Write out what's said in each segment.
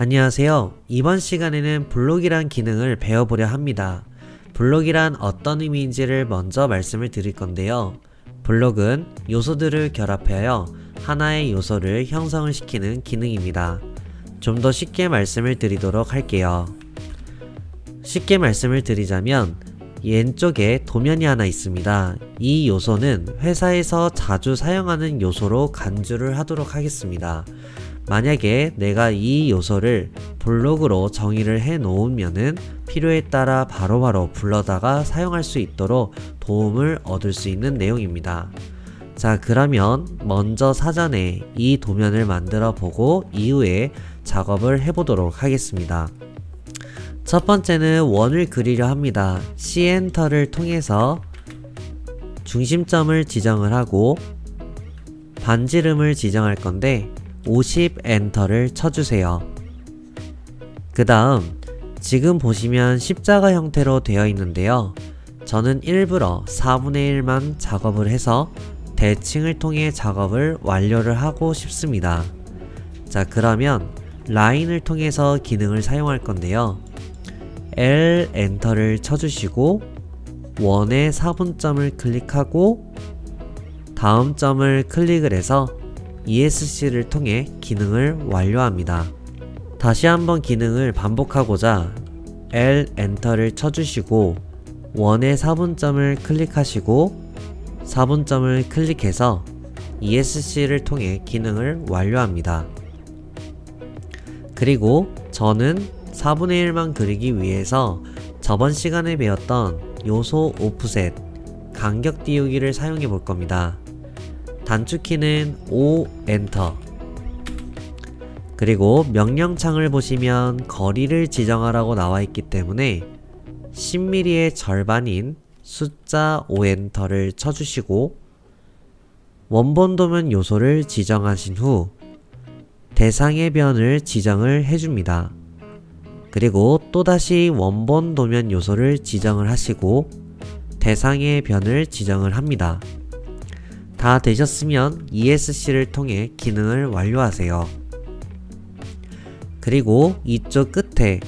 안녕하세요. 이번 시간에는 블록이란 기능을 배워보려 합니다. 블록이란 어떤 의미인지를 먼저 말씀을 드릴 건데요. 블록은 요소들을 결합하여 하나의 요소를 형성을 시키는 기능입니다. 좀 더 쉽게 말씀을 드리도록 할게요. 쉽게 말씀을 드리자면 왼쪽에 도면이 하나 있습니다. 이 요소는 회사에서 자주 사용하는 요소로 간주를 하도록 하겠습니다. 만약에 내가 이 요소를 블록으로 정의를 해 놓으면은 필요에 따라 바로바로 불러다가 사용할 수 있도록 도움을 얻을 수 있는 내용입니다. 자, 그러면 먼저 사전에 이 도면을 만들어 보고 이후에 작업을 해보도록 하겠습니다. 첫 번째는 원을 그리려 합니다. C엔터를 통해서 중심점을 지정을 하고 반지름을 지정할 건데 50엔터를 쳐주세요. 그 다음 지금 보시면 십자가 형태로 되어 있는데요. 저는 일부러 4분의 1만 작업을 해서 대칭을 통해 작업을 완료를 하고 싶습니다. 자, 그러면 라인을 통해서 기능을 사용할 건데요. L 엔터를 쳐주시고 원의 4분점을 클릭하고 다음 점을 클릭을 해서 ESC를 통해 기능을 완료합니다. 다시 한번 기능을 반복하고자 L 엔터를 쳐주시고 원의 4분점을 클릭하시고 4분점을 클릭해서 ESC를 통해 기능을 완료합니다. 그리고 저는 4분의 1만 그리기 위해서 저번 시간에 배웠던 요소 오프셋, 간격 띄우기를 사용해 볼 겁니다. 단축키는 O 엔터. 그리고 명령창을 보시면 거리를 지정하라고 나와 있기 때문에 10mm의 절반인 숫자 5 엔터를 쳐주시고 원본 도면 요소를 지정하신 후 대상의 변을 지정을 해줍니다. 그리고 또다시 원본 도면 요소를 지정을 하시고 대상의 변을 지정을 합니다. 다 되셨으면 ESC를 통해 기능을 완료하세요. 그리고 이쪽 끝에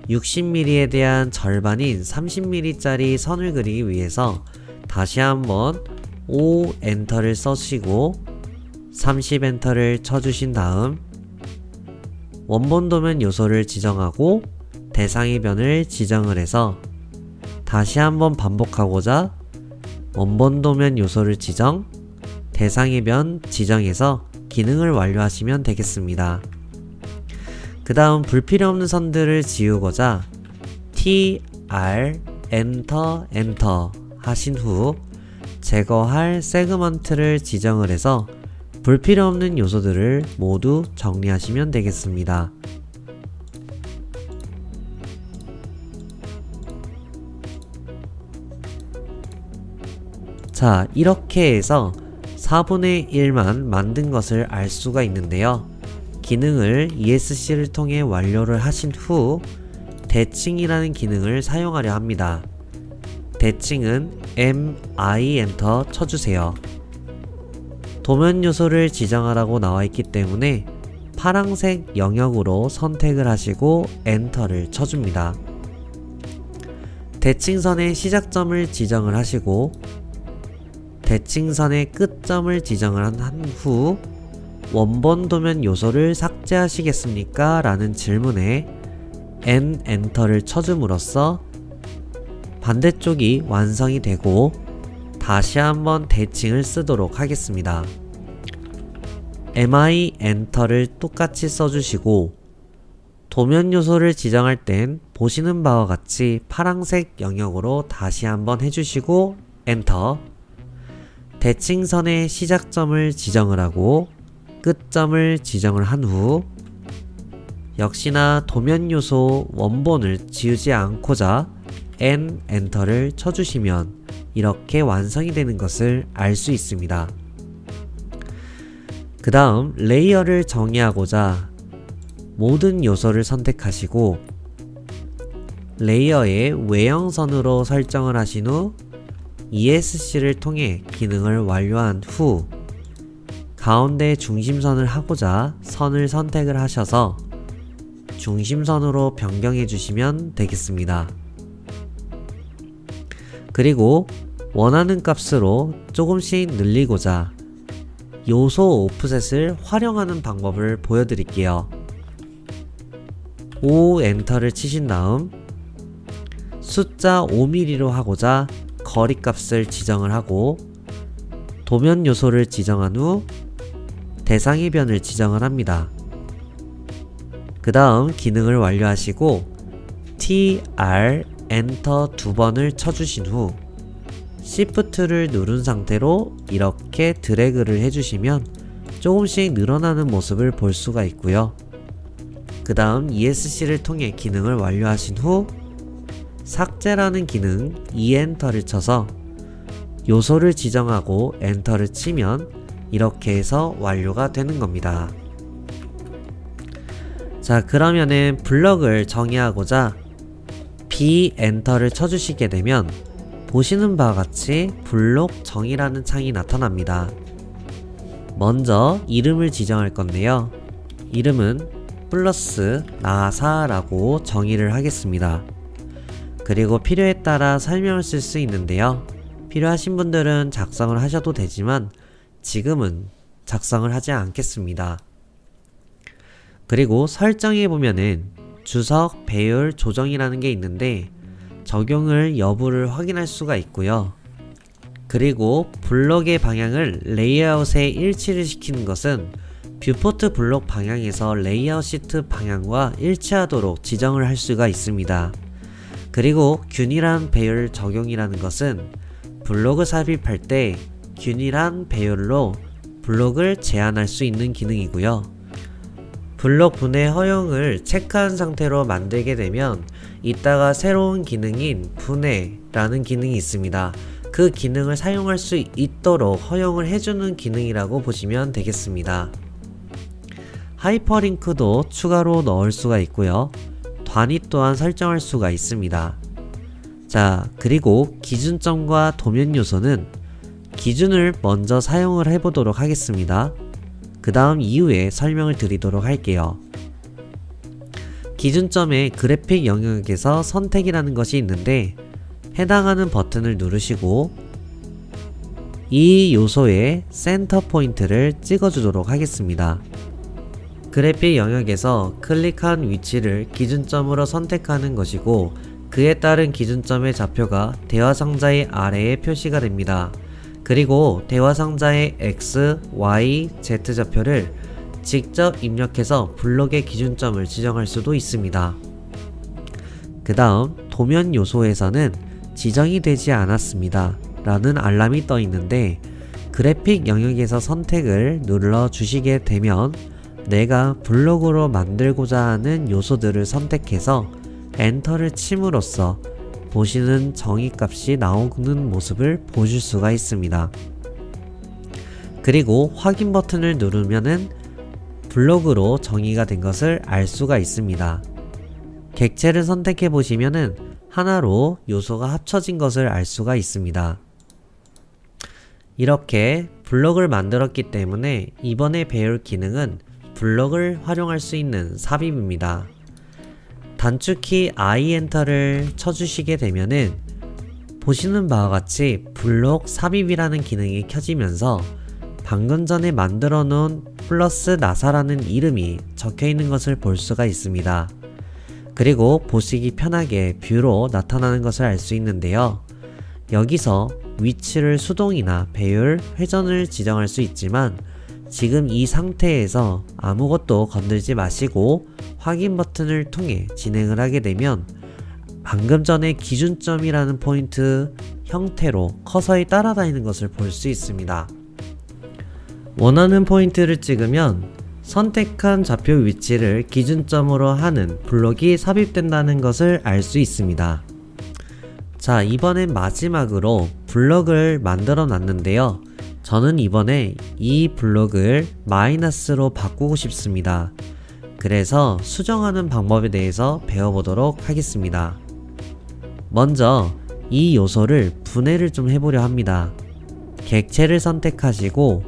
60mm에 대한 절반인 30mm짜리 선을 그리기 위해서 다시 한번 O 엔터를 써주시고 30 엔터를 쳐주신 다음 원본 도면 요소를 지정하고 대상의 변을 지정을 해서 다시 한번 반복하고자 원본 도면 요소를 지정, 대상의 변 지정해서 기능을 완료하시면 되겠습니다. 그 다음 불필요 없는 선들을 지우고자 TR 엔터 하신 후 제거할 세그먼트를 지정을 해서 불필요 없는 요소들을 모두 정리하시면 되겠습니다. 자, 이렇게 해서 4분의 1만 만든 것을 알 수가 있는데요. 기능을 ESC를 통해 완료를 하신 후 대칭이라는 기능을 사용하려 합니다. 대칭은 MI 엔터 쳐주세요. 도면 요소를 지정하라고 나와 있기 때문에 파란색 영역으로 선택을 하시고 엔터를 쳐줍니다. 대칭선의 시작점을 지정을 하시고 대칭선의 끝점을 지정을 한 후 원본 도면 요소를 삭제하시겠습니까? 라는 질문에 N 엔터를 쳐줌으로써 반대쪽이 완성이 되고 다시 한번 대칭을 쓰도록 하겠습니다. MI 엔터를 똑같이 써주시고 도면 요소를 지정할 땐 보시는 바와 같이 파란색 영역으로 다시 한번 해주시고 엔터. 대칭선의 시작점을 지정을 하고 끝점을 지정을 한 후 역시나 도면 요소 원본을 지우지 않고자 N 엔터를 쳐주시면 이렇게 완성이 되는 것을 알 수 있습니다. 그 다음 레이어를 정의하고자 모든 요소를 선택하시고 레이어의 외형선으로 설정을 하신 후 ESC를 통해 기능을 완료한 후 가운데 중심선을 하고자 선을 선택을 하셔서 중심선으로 변경해 주시면 되겠습니다. 그리고 원하는 값으로 조금씩 늘리고자 요소 오프셋을 활용하는 방법을 보여드릴게요. 5 엔터를 치신 다음 숫자 5mm로 하고자 거리값을 지정을 하고 도면 요소를 지정한 후 대상의 변을 지정을 합니다. 그 다음 기능을 완료하시고 TR 엔터 두 번을 쳐주신 후 Shift를 누른 상태로 이렇게 드래그를 해주시면 조금씩 늘어나는 모습을 볼 수가 있고요. 그 다음 ESC를 통해 기능을 완료하신 후 삭제라는 기능 Enter를 쳐서 요소를 지정하고 엔터를 치면 이렇게 해서 완료가 되는 겁니다. 자, 그러면은 블럭을 정의하고자 B 엔터를 쳐주시게 되면 보시는 바와 같이 블록 정의라는 창이 나타납니다. 먼저 이름을 지정할 건데요. 이름은 플러스 나사라고 정의를 하겠습니다. 그리고 필요에 따라 설명을 쓸 수 있는데요. 필요하신 분들은 작성을 하셔도 되지만 지금은 작성을 하지 않겠습니다. 그리고 설정해 보면은 주석, 배열, 조정이라는 게 있는데 적용을 여부를 확인할 수가 있고요. 그리고 블록의 방향을 레이아웃에 일치를 시키는 것은 뷰포트 블록 방향에서 레이아웃 시트 방향과 일치하도록 지정을 할 수가 있습니다. 그리고 균일한 배열 적용이라는 것은 블록을 삽입할 때 균일한 배열로 블록을 제한할 수 있는 기능이고요. 블록 분해 허용을 체크한 상태로 만들게 되면 이따가 새로운 기능인 분해라는 기능이 있습니다. 그 기능을 사용할 수 있도록 허용을 해주는 기능이라고 보시면 되겠습니다. 하이퍼링크도 추가로 넣을 수가 있고요. 단위 또한 설정할 수가 있습니다. 자, 그리고 기준점과 도면 요소는 기준을 먼저 사용을 해보도록 하겠습니다. 그 다음 이후에 설명을 드리도록 할게요. 기준점의 그래픽 영역에서 선택이라는 것이 있는데 해당하는 버튼을 누르시고 이 요소의 센터 포인트를 찍어주도록 하겠습니다. 그래픽 영역에서 클릭한 위치를 기준점으로 선택하는 것이고 그에 따른 기준점의 좌표가 대화상자의 아래에 표시가 됩니다. 그리고 대화상자의 X, Y, Z 좌표를 직접 입력해서 블록의 기준점을 지정할 수도 있습니다. 그 다음 도면 요소에서는 지정이 되지 않았습니다 라는 알람이 떠 있는데 그래픽 영역에서 선택을 눌러 주시게 되면 내가 블록으로 만들고자 하는 요소들을 선택해서 엔터를 침으로써 보시는 정의값이 나오는 모습을 보실 수가 있습니다. 그리고 확인 버튼을 누르면은 블록으로 정의가 된 것을 알 수가 있습니다. 객체를 선택해 보시면은 하나로 요소가 합쳐진 것을 알 수가 있습니다. 이렇게 블록을 만들었기 때문에 이번에 배울 기능은 블록을 활용할 수 있는 삽입입니다. 단축키 I 엔터를 쳐주시게 되면은 보시는 바와 같이 블록 삽입이라는 기능이 켜지면서 방금 전에 만들어 놓은 플러스 나사라는 이름이 적혀 있는 것을 볼 수가 있습니다. 그리고 보시기 편하게 뷰로 나타나는 것을 알 수 있는데요. 여기서 위치를 수동이나 배열, 회전을 지정할 수 있지만 지금 이 상태에서 아무것도 건들지 마시고 확인 버튼을 통해 진행을 하게 되면 방금 전에 기준점이라는 포인트 형태로 커서에 따라다니는 것을 볼 수 있습니다. 원하는 포인트를 찍으면 선택한 좌표 위치를 기준점으로 하는 블록이 삽입된다는 것을 알 수 있습니다. 자, 이번엔 마지막으로 블록을 만들어 놨는데요. 저는 이번에 이 블록을 마이너스로 바꾸고 싶습니다. 그래서 수정하는 방법에 대해서 배워보도록 하겠습니다. 먼저 이 요소를 분해를 좀 해보려 합니다. 객체를 선택하시고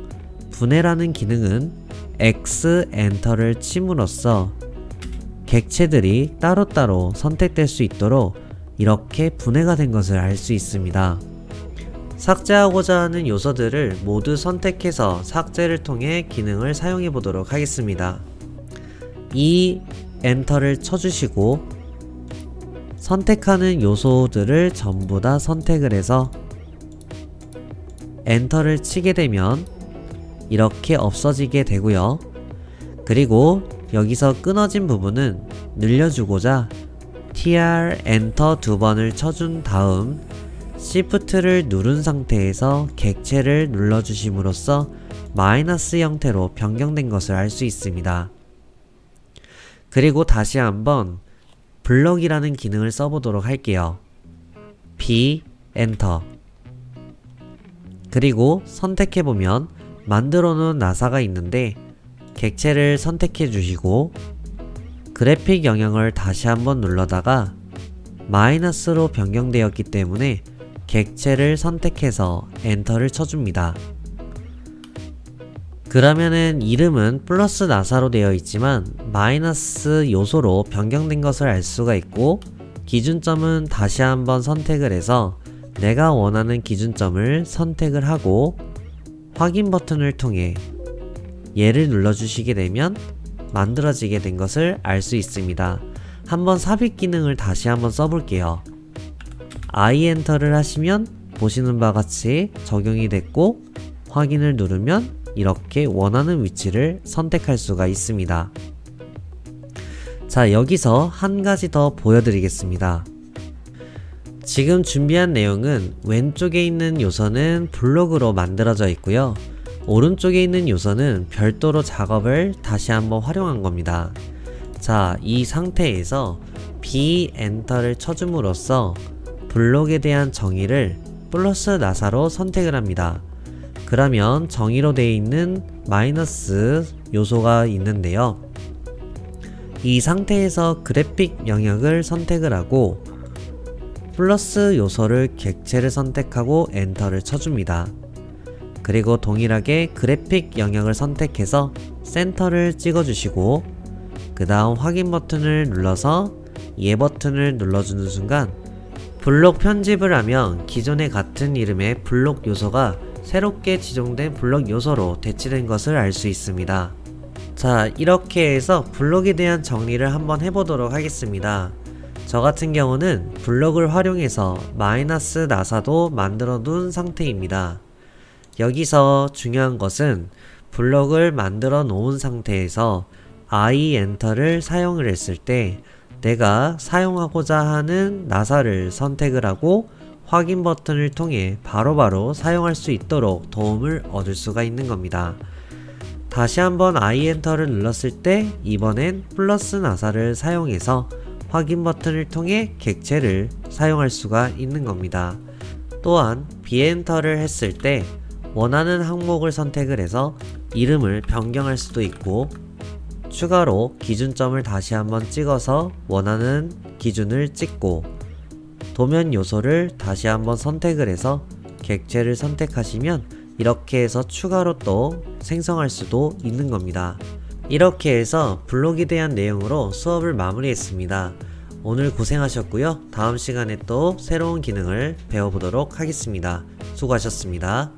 분해라는 기능은 X 엔터를 침으로써 객체들이 따로따로 선택될 수 있도록 이렇게 분해가 된 것을 알 수 있습니다. 삭제하고자 하는 요소들을 모두 선택해서 삭제를 통해 기능을 사용해 보도록 하겠습니다. 이 엔터를 쳐주시고 선택하는 요소들을 전부 다 선택을 해서 엔터를 치게 되면 이렇게 없어지게 되고요. 그리고 여기서 끊어진 부분은 늘려주고자 TR 엔터 두 번을 쳐준 다음 Shift를 누른 상태에서 객체를 눌러주심으로써 마이너스 형태로 변경된 것을 알 수 있습니다. 그리고 다시 한번 블럭이라는 기능을 써보도록 할게요. B 엔터. 그리고 선택해보면 만들어 놓은 나사가 있는데 객체를 선택해 주시고 그래픽 영역을 다시 한번 눌러다가 마이너스로 변경되었기 때문에 객체를 선택해서 엔터를 쳐줍니다. 그러면은 이름은 플러스 나사로 되어 있지만 마이너스 요소로 변경된 것을 알 수가 있고 기준점은 다시 한번 선택을 해서 내가 원하는 기준점을 선택을 하고 확인 버튼을 통해 얘를 눌러주시게 되면 만들어지게 된 것을 알 수 있습니다. 한번 삽입 기능을 다시 한번 써볼게요. I 엔터를 하시면 보시는 바와 같이 적용이 됐고 확인을 누르면 이렇게 원하는 위치를 선택할 수가 있습니다. 자, 여기서 한 가지 더 보여드리겠습니다. 지금 준비한 내용은 왼쪽에 있는 요소는 블록으로 만들어져 있고요. 오른쪽에 있는 요소는 별도로 작업을 다시 한번 활용한 겁니다. 자, 이 상태에서 B 엔터를 쳐줌으로써 블록에 대한 정의를 플러스 나사로 선택을 합니다. 그러면 정의로 되어 있는 마이너스 요소가 있는데요. 이 상태에서 그래픽 영역을 선택을 하고 플러스 요소를 객체를 선택하고 엔터를 쳐줍니다. 그리고 동일하게 그래픽 영역을 선택해서 센터를 찍어주시고 그 다음 확인 버튼을 눌러서 예 버튼을 눌러주는 순간 블록 편집을 하면 기존의 같은 이름의 블록 요소가 새롭게 지정된 블록 요소로 대치된 것을 알 수 있습니다. 자, 이렇게 해서 블록에 대한 정리를 한번 해보도록 하겠습니다. 저 같은 경우는 블록을 활용해서 마이너스 나사도 만들어 둔 상태입니다. 여기서 중요한 것은 블록을 만들어 놓은 상태에서 I 엔터를 사용을 했을 때 내가 사용하고자 하는 나사를 선택을 하고 확인 버튼을 통해 바로바로 사용할 수 있도록 도움을 얻을 수가 있는 겁니다. 다시 한번 I 엔터를 눌렀을 때 이번엔 플러스 나사를 사용해서 확인 버튼을 통해 객체를 사용할 수가 있는 겁니다. 또한 B 엔터를 했을 때 원하는 항목을 선택을 해서 이름을 변경할 수도 있고 추가로 기준점을 다시 한번 찍어서 원하는 기준을 찍고 도면 요소를 다시 한번 선택을 해서 객체를 선택하시면 이렇게 해서 추가로 또 생성할 수도 있는 겁니다. 이렇게 해서 블록에 대한 내용으로 수업을 마무리했습니다. 오늘 고생하셨고요. 다음 시간에 또 새로운 기능을 배워보도록 하겠습니다. 수고하셨습니다.